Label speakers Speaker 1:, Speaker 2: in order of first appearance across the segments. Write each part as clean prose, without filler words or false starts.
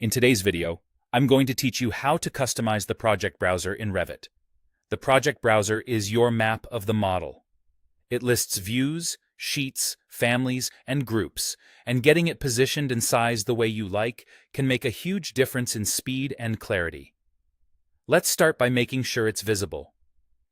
Speaker 1: In today's video, I'm going to teach you how to customize the project browser in Revit. The project browser is your map of the model. It lists views, sheets, families, and groups, and getting it positioned and sized the way you like can make a huge difference in speed and clarity. Let's start by making sure it's visible.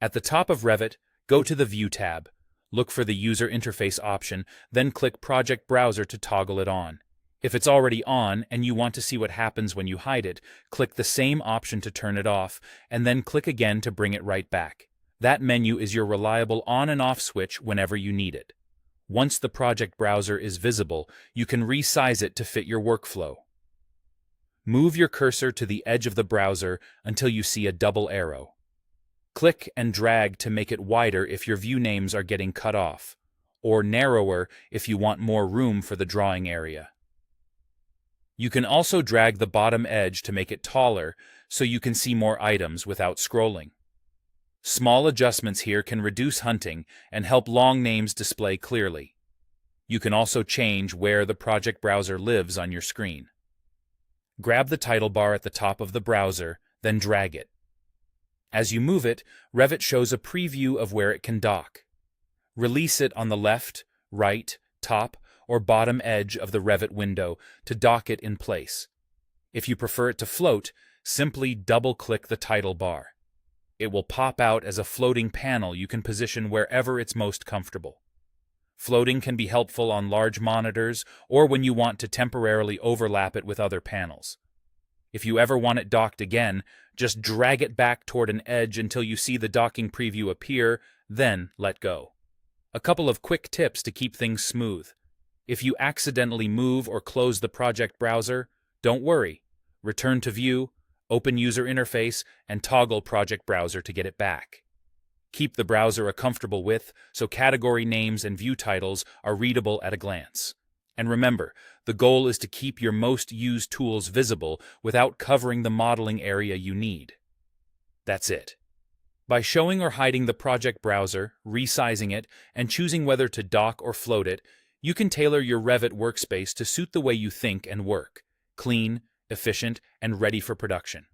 Speaker 1: At the top of Revit, go to the View tab, look for the User Interface option, then click Project Browser to toggle it on. If it's already on and you want to see what happens when you hide it, click the same option to turn it off, and then click again to bring it right back. That menu is your reliable on and off switch whenever you need it. Once the project browser is visible, you can resize it to fit your workflow. Move your cursor to the edge of the browser until you see a double arrow. Click and drag to make it wider if your view names are getting cut off, or narrower if you want more room for the drawing area. You can also drag the bottom edge to make it taller so you can see more items without scrolling. Small adjustments here can reduce hunting and help long names display clearly. You can also change where the project browser lives on your screen. Grab the title bar at the top of the browser, then drag it. As you move it, Revit shows a preview of where it can dock. Release it on the left, right, top, or bottom edge of the Revit window to dock it in place. If you prefer it to float, simply double-click the title bar. It will pop out as a floating panel you can position wherever it's most comfortable. Floating can be helpful on large monitors or when you want to temporarily overlap it with other panels. If you ever want it docked again, just drag it back toward an edge until you see the docking preview appear, then let go. A couple of quick tips to keep things smooth. If you accidentally move or close the project browser, don't worry. Return to View, open User Interface, and toggle Project Browser to get it back. Keep the browser a comfortable width so category names and view titles are readable at a glance. And remember, the goal is to keep your most used tools visible without covering the modeling area you need. That's it. By showing or hiding the project browser, resizing it, and choosing whether to dock or float it, you can tailor your Revit workspace to suit the way you think and work: clean, efficient, and ready for production.